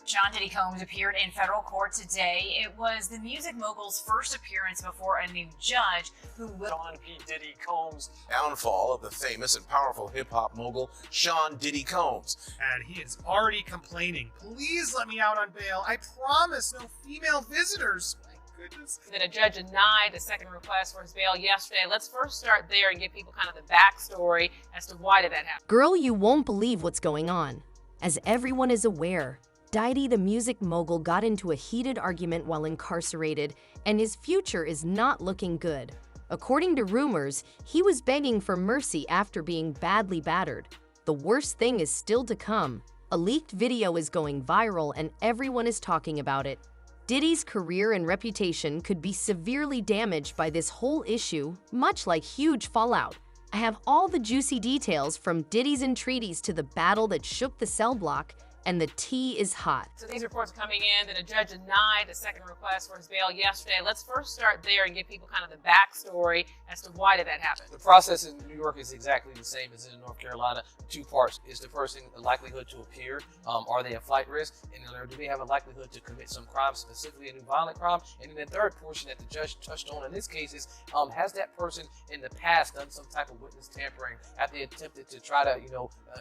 Sean Diddy Combs appeared in federal court today. It was the music mogul's first appearance before a new judge who will... Sean P. Diddy Combs. Downfall of the famous and powerful hip-hop mogul Sean Diddy Combs. And he is already complaining. Please let me out on bail. I promise no female visitors. My goodness. That a judge denied the second request for his bail yesterday. Let's first start there and give people kind of the backstory as to why did that happen. Girl, you won't believe what's going on. As everyone is aware, Diddy, the music mogul, got into a heated argument while incarcerated, and his future is not looking good. According to rumors, he was begging for mercy after being badly battered. The worst thing is still to come. A leaked video is going viral and everyone is talking about it. Diddy's career and reputation could be severely damaged by this whole issue, much like huge fallout. I have all the juicy details from Diddy's entreaties to the battle that shook the cell block, and the tea is hot. So these reports are coming in that a judge denied the second request for his bail yesterday. Let's first start there and give people kind of the backstory as to why did that happen. The process in New York is exactly the same as in North Carolina. Two parts. Is the person a likelihood to appear? Are they a flight risk? And do they have a likelihood to commit some crime, specifically a new violent crime? And then the third portion that the judge touched on in this case is, has that person in the past done some type of witness tampering? Have they attempted to try to,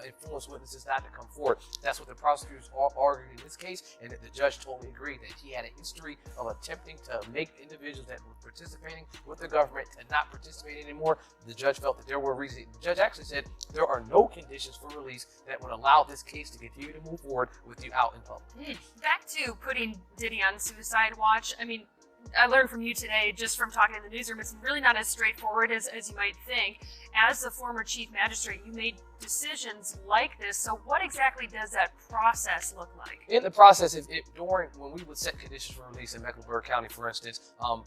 influence witnesses not to come forward? That's what the prosecutors argued in this case, and that the judge totally agreed that he had a history of attempting to make individuals that were participating with the government and not participate anymore. The judge felt that there were reasons. The judge actually said there are no conditions for release that would allow this case to continue to move forward with you out in public. Back to putting Diddy on suicide watch. I mean, I learned from you today, just from talking in the newsroom, it's really not as straightforward as you might think. As the former chief magistrate, you made decisions like this. So what exactly does that process look like? In the process, when we would set conditions for release in Mecklenburg County, for instance, all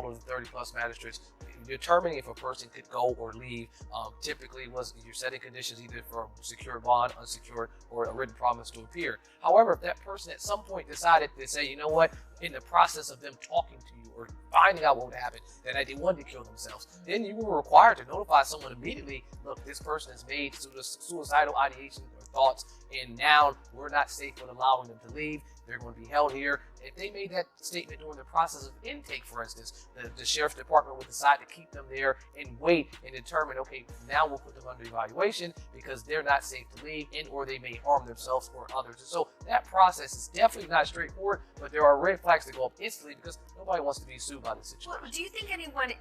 of the 30 plus magistrates, determining if a person could go or leave, typically you're setting conditions either for secured bond, unsecured, or a written promise to appear. However, if that person at some point decided to say, you know what, in the process of them talking to you or finding out what would happen, that they wanted to kill themselves, then you were required to notify someone immediately, look, this person has made suicidal ideation or thoughts, and now we're not safe with allowing them to leave. They're going to be held here. If they made that statement during the process of intake, for instance, the sheriff's department would decide to keep them there and wait and determine, okay, now we'll put them under evaluation because they're not safe to leave, and or they may harm themselves or others. And so that process is definitely not straightforward, but there are red flags that go up instantly because nobody wants to be sued by this situation. Well, do you think anyone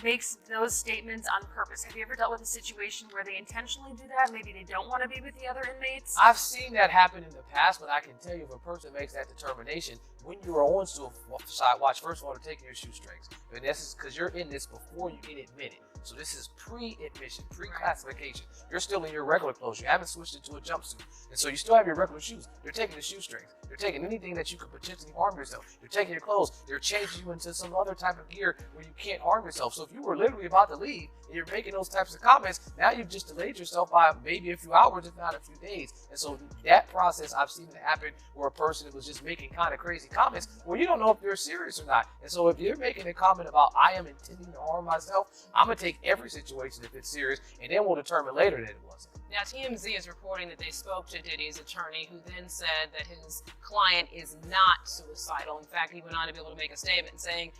makes those statements on purpose? Have you ever dealt with a situation where they intentionally do that? Maybe they don't want to be with the other inmates? I've seen that happen in the past, but I can tell you if a person makes that determination, when you are on suicide watch, first of all, they're taking your shoestrings. And this is because you're in this before you get admitted. So this is pre-admission, pre-classification. You're still in your regular clothes. You haven't switched into a jumpsuit. And so you still have your regular shoes. They're taking the shoestrings. They're taking anything that you could potentially harm yourself. They're taking your clothes. They're changing you into some other type of gear where you can't harm yourself. So if you were literally about to leave and you're making those types of comments, now you've just delayed yourself by maybe a few hours, if not a few days. And so that process, I've seen it happen where a person was just making kind of crazy comments where you don't know if they're serious or not. And so if you're making a comment about, I am intending to harm myself, I'm going to take every situation if it's serious, and then we'll determine later that it wasn't. Now, TMZ is reporting that they spoke to Diddy's attorney, who then said that his client is not suicidal. In fact, he went on to be able to make a statement saying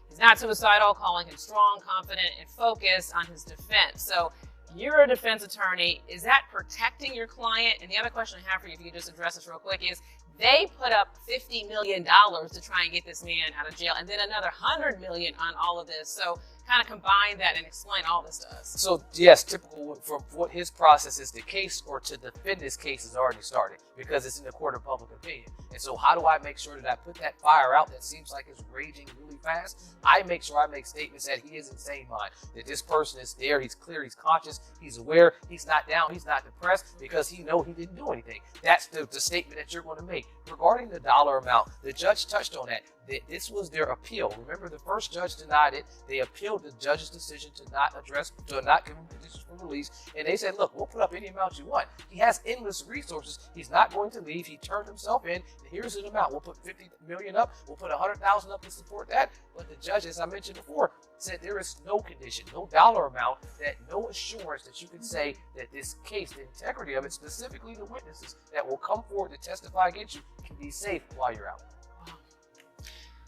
he's not suicidal, calling him strong, confident, and focused on his defense. So you're a defense attorney. Is that protecting your client? And the other question I have for you, if you could just address this real quick, is they put up $50 million to try and get this man out of jail, and then another $100 million on all of this. So kind of combine that and explain all this to us. So yes, typical for what his process is, the case or to defend this case has already started because it's in the court of public opinion. And so how do I make sure that I put that fire out that seems like it's raging really fast? I make sure I make statements that he is in sane mind, that this person is there, he's clear, he's conscious, he's aware, he's not down, he's not depressed because he knows he didn't do anything. That's the statement that you're going to make. Regarding the dollar amount, the judge touched on that. This was their appeal. Remember, the first judge denied it. They appealed appealed the judge's decision to not give him conditions for release, and they said, look, we'll put up any amount you want. He has endless resources. He's not going to leave. He turned himself in. Here's an amount. We'll put $50 million up. We'll put $100,000 up to support that. But the judge, as I mentioned before, said there is no condition, no dollar amount, that no assurance that you can say that this case, the integrity of it, specifically the witnesses that will come forward to testify against you, can be safe while you're out.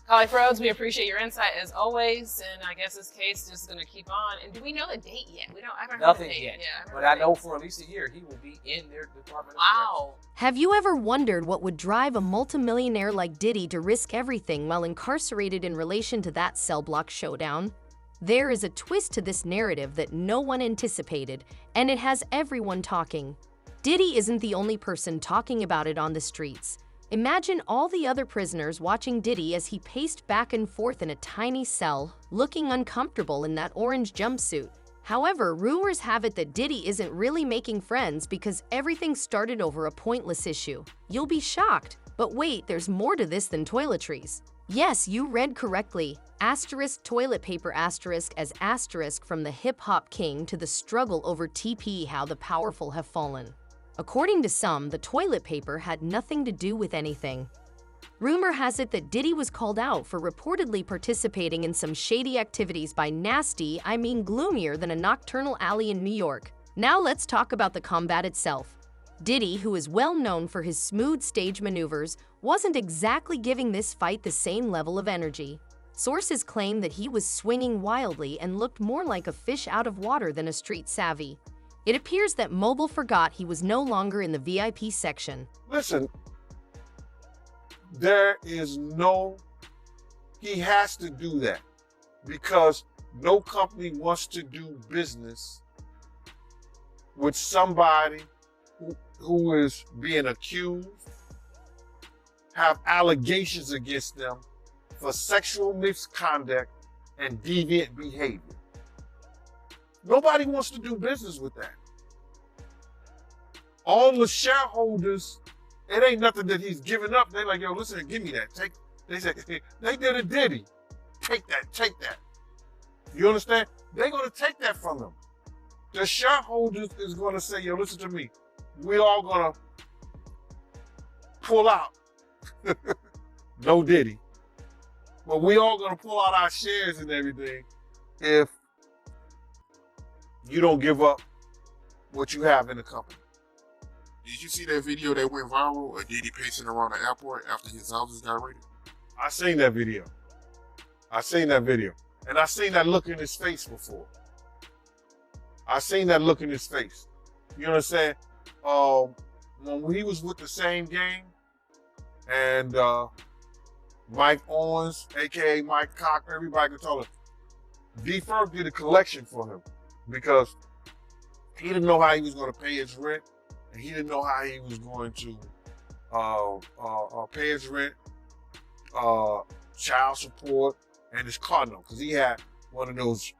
Colleague Rhodes, we appreciate your insight as always, and I guess this case is going to keep on. And do we know the date yet? I haven't heard Nothing the date yet. Yeah, but I know for at least a year he will be in their Department of Wow. Have you ever wondered what would drive a multimillionaire like Diddy to risk everything while incarcerated in relation to that cell block showdown? There is a twist to this narrative that no one anticipated, and it has everyone talking. Diddy isn't the only person talking about it on the streets. Imagine all the other prisoners watching Diddy as he paced back and forth in a tiny cell, looking uncomfortable in that orange jumpsuit. However, rumors have it that Diddy isn't really making friends because everything started over a pointless issue. You'll be shocked. But wait, there's more to this than toiletries. Yes, you read correctly. Asterisk toilet paper asterisk as asterisk from the hip-hop king to the struggle over TP, how the powerful have fallen. According to some, the toilet paper had nothing to do with anything. Rumor has it that Diddy was called out for reportedly participating in some shady activities by nasty, I mean gloomier than a nocturnal alley in New York. Now let's talk about the combat itself. Diddy, who is well known for his smooth stage maneuvers, wasn't exactly giving this fight the same level of energy. Sources claim that he was swinging wildly and looked more like a fish out of water than a street savvy. It appears that Mogul forgot he was no longer in the VIP section. Listen, he has to do that because no company wants to do business with somebody who is being accused, have allegations against them for sexual misconduct and deviant behavior. Nobody wants to do business with that. All the shareholders, it ain't nothing that he's giving up. They're like, yo, listen, give me that. They said, they did a Diddy. Take that. You understand? They're going to take that from him. The shareholders is going to say, yo, listen to me. We're all going to pull out. No Diddy. But we all going to pull out our shares and everything if you don't give up what you have in the company. Did you see that video that went viral of Diddy pacing around the airport after his houses got raided? I seen that video. And I seen that look in his face before. You know what I'm saying? When he was with the same gang, and Mike Owens, aka Mike Cock, everybody could tell him, D-Ferg did a collection for him because he didn't know how he was going to pay his rent, and he didn't know how he was going to pay his rent, child support, and his car note, because he had one of those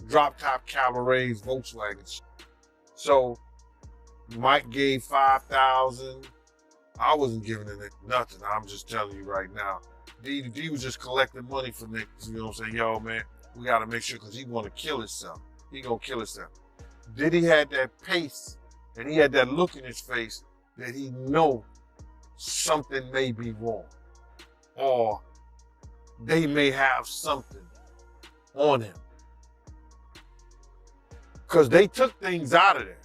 drop-top Cabarets Volkswagens. So Mike gave $5,000. I wasn't giving him nothing. I'm just telling you right now. D was just collecting money for niggas. You know what I'm saying? Yo, man, we got to make sure because he want to kill himself. He going to kill himself. Diddy had that pace and he had that look in his face that he know something may be wrong. Or they may have something on him. Because they took things out of there.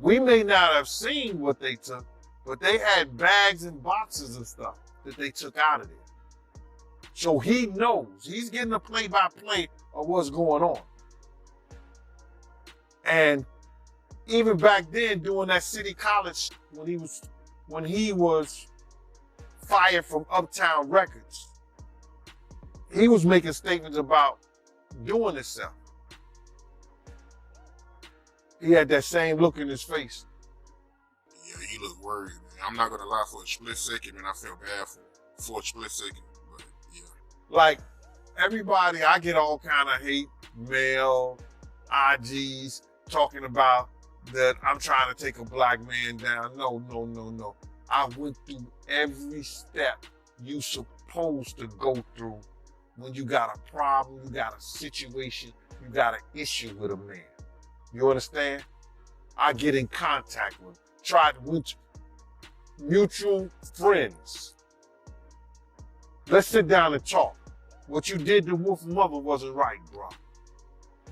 We may not have seen what they took, but they had bags and boxes and stuff that they took out of there. So he knows. He's getting a play-by-play of what's going on. And even back then, doing that City College, when he was fired from Uptown Records, he was making statements about doing himself. He had that same look in his face. Yeah, he looked worried, man. I'm not gonna lie, for a split second, man, I felt bad for a split second, but yeah. Like, everybody, I get all kind of hate mail, IGs, talking about that I'm trying to take a black man down. No. I went through every step you supposed to go through when you got a problem, you got a situation, you got an issue with a man. You understand? I get in contact with him. Try with mutual friends. Let's sit down and talk. What you did to Wolf's mother wasn't right, bro.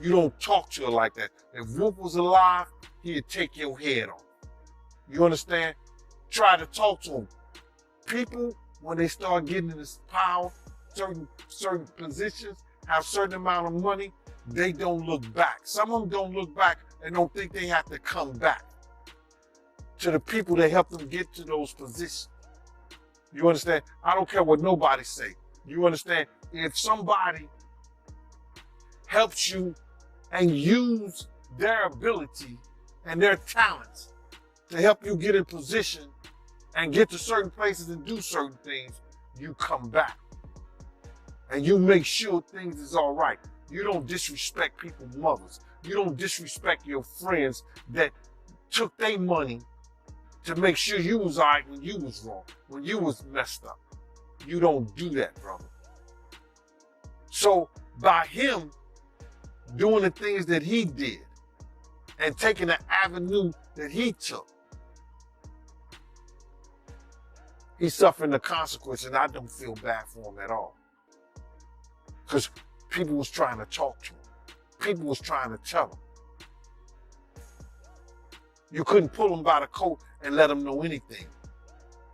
You don't talk to her like that. If Wolf was alive, he'd take your head off. You understand? Try to talk to him. People, when they start getting in this power, certain positions, have certain amount of money, they don't look back. Some of them don't look back and don't think they have to come back to the people that helped them get to those positions. You understand? I don't care what nobody say. You understand? If somebody helps you and use their ability and their talents to help you get in position and get to certain places and do certain things, you come back. And you make sure things is all right. You don't disrespect people's mothers. You don't disrespect your friends that took their money to make sure you was all right when you was wrong, when you was messed up. You don't do that, brother. So by him doing the things that he did and taking the avenue that he took, he's suffering the consequence, and I don't feel bad for him at all. Because people was trying to talk to him. People was trying to tell him. You couldn't pull him by the coat and let him know anything.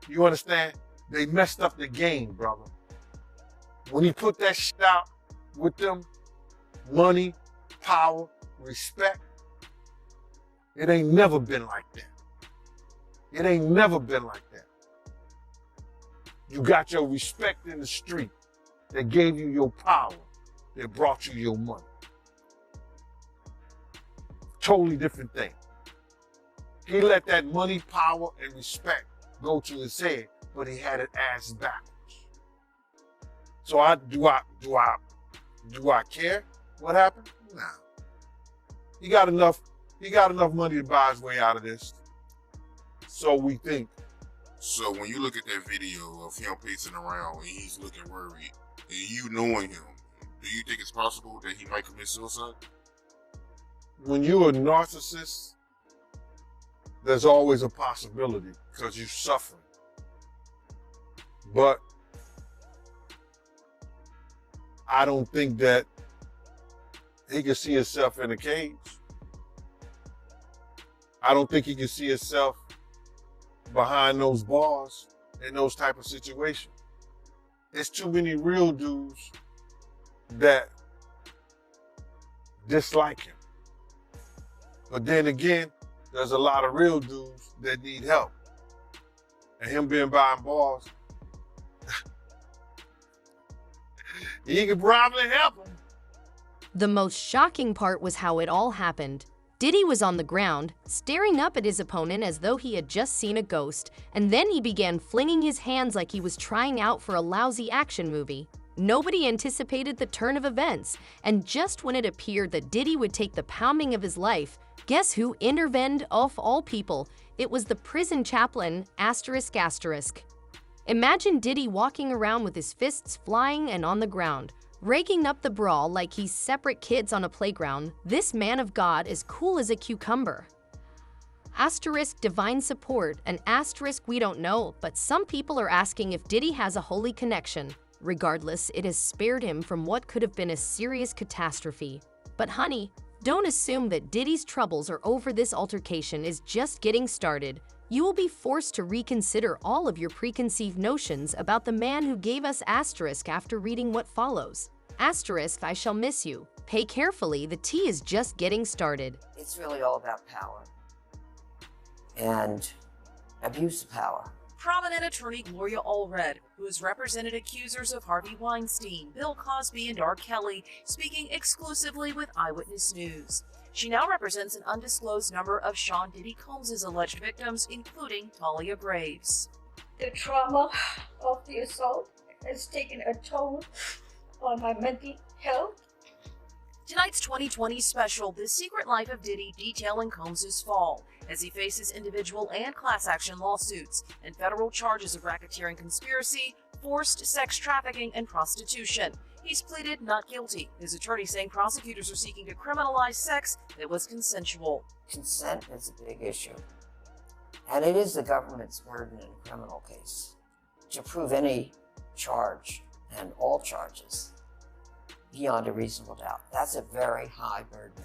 You understand? They messed up the game, brother. When he put that shit out with them, money, power, respect, it ain't never been like that. It ain't never been like that. You got your respect in the street that gave you your power, that brought you your money. Totally different thing. He let that money, power, and respect go to his head, but he had it ass backwards. So do I care what happened? Nah. He got enough money to buy his way out of this. So we think. So when you look at that video of him pacing around and he's looking worried, and you knowing him, do you think it's possible that he might commit suicide? When you're a narcissist, there's always a possibility because you're suffering. But I don't think that he can see himself in a cage. I don't think he can see himself behind those bars in those type of situations. There's too many real dudes that dislike him. But then again, there's a lot of real dudes that need help. And him being behind bars, he could probably help him. The most shocking part was how it all happened. Diddy was on the ground, staring up at his opponent as though he had just seen a ghost, and then he began flinging his hands like he was trying out for a lousy action movie. Nobody anticipated the turn of events, and just when it appeared that Diddy would take the pounding of his life, guess who intervened of all people? It was the prison chaplain, ***. Imagine Diddy walking around with his fists flying and on the ground, raking up the brawl like he's separate kids on a playground. This man of God is cool as a cucumber. *divine support, and *we don't know, but some people are asking if Diddy has a holy connection. Regardless, it has spared him from what could have been a serious catastrophe. But honey, don't assume that Diddy's troubles are over. This altercation is just getting started. You will be forced to reconsider all of your preconceived notions about the man who gave us * after reading what follows. *, I shall miss you. Pay carefully, the tea is just getting started. It's really all about power and abuse of power. Prominent attorney Gloria Allred, who has represented accusers of Harvey Weinstein, Bill Cosby, and R. Kelly, speaking exclusively with Eyewitness News. She now represents an undisclosed number of Sean Diddy Combs' alleged victims, including Talia Graves. The trauma of the assault has taken a toll on my mental health. Tonight's 2020 special, The Secret Life of Diddy, detailing Combs' fall, as he faces individual and class action lawsuits and federal charges of racketeering conspiracy, forced sex trafficking, and prostitution. He's pleaded not guilty, his attorney saying prosecutors are seeking to criminalize sex that was consensual. Consent is a big issue. And it is the government's burden in a criminal case to prove any charge and all charges beyond a reasonable doubt. That's a very high burden.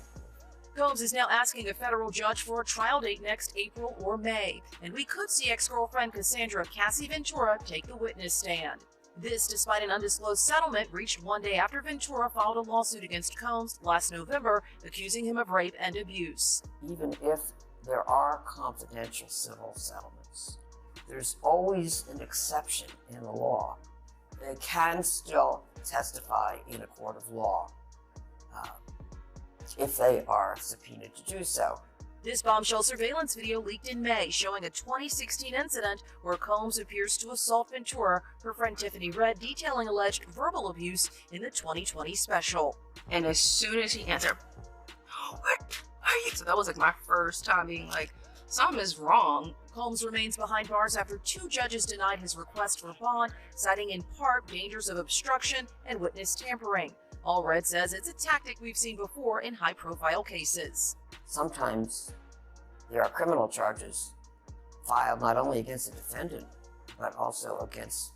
Combs is now asking a federal judge for a trial date next April or May, and we could see ex-girlfriend Cassandra Cassie Ventura take the witness stand. This despite an undisclosed settlement reached one day after Ventura filed a lawsuit against Combs last November, accusing him of rape and abuse. Even if there are confidential civil settlements, there's always an exception in the law. They can still testify in a court of law if they are subpoenaed to do so. This bombshell surveillance video leaked in May, showing a 2016 incident where Combs appears to assault Ventura, her friend Tiffany read detailing alleged verbal abuse in the 2020 special. And as soon as he answered, "What are you?" So that was like my first time being like, something is wrong. Combs remains behind bars after 2 judges denied his request for bond, citing in part dangers of obstruction and witness tampering. Allred says it's a tactic we've seen before in high-profile cases. Sometimes there are criminal charges filed not only against the defendant, but also against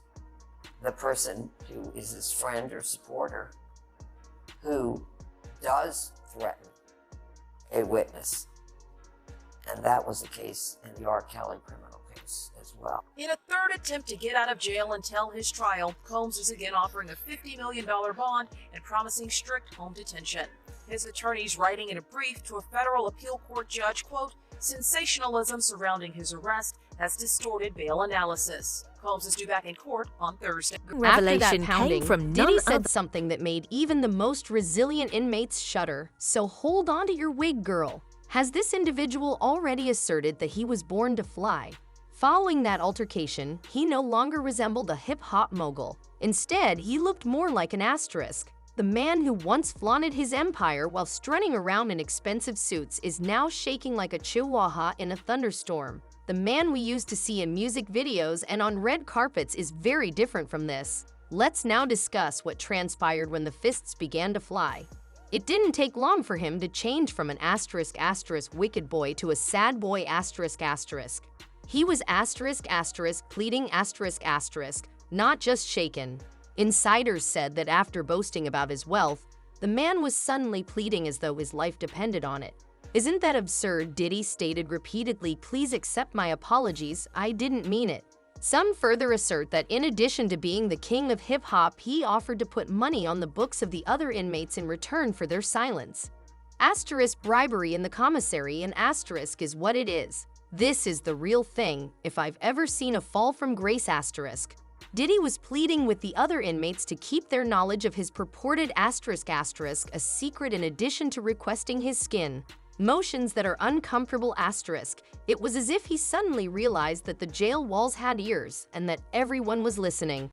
the person who is his friend or supporter who does threaten a witness. And that was the case in the R. Kelly criminal case as well. In a third attempt to get out of jail and tell his trial, Combs is again offering a $50 million bond and promising strict home detention. His attorneys writing in a brief to a federal appeal court judge, quote, "Sensationalism surrounding his arrest has distorted bail analysis." Combs is due back in court on Thursday. After that pounding, Diddy said something that made even the most resilient inmates shudder. So hold on to your wig, girl. Has this individual already asserted that he was born to fly? Following that altercation, he no longer resembled a hip-hop mogul. Instead, he looked more like an asterisk. The man who once flaunted his empire while strutting around in expensive suits is now shaking like a chihuahua in a thunderstorm. The man we used to see in music videos and on red carpets is very different from this. Let's now discuss what transpired when the fists began to fly. It didn't take long for him to change from an asterisk wicked boy to a sad boy asterisk. He was asterisk pleading asterisk, not just shaken. Insiders said that after boasting about his wealth, the man was suddenly pleading as though his life depended on it. Isn't that absurd? Diddy stated repeatedly, "Please accept my apologies, I didn't mean it." Some further assert that in addition to being the king of hip-hop, he offered to put money on the books of the other inmates in return for their silence. Asterisk bribery in the commissary, and asterisk is what it is. This is the real thing, if I've ever seen a fall from grace asterisk. Diddy was pleading with the other inmates to keep their knowledge of his purported asterisk a secret in addition to requesting his skin. Motions that are uncomfortable asterisk. It was as if he suddenly realized that the jail walls had ears and that everyone was listening.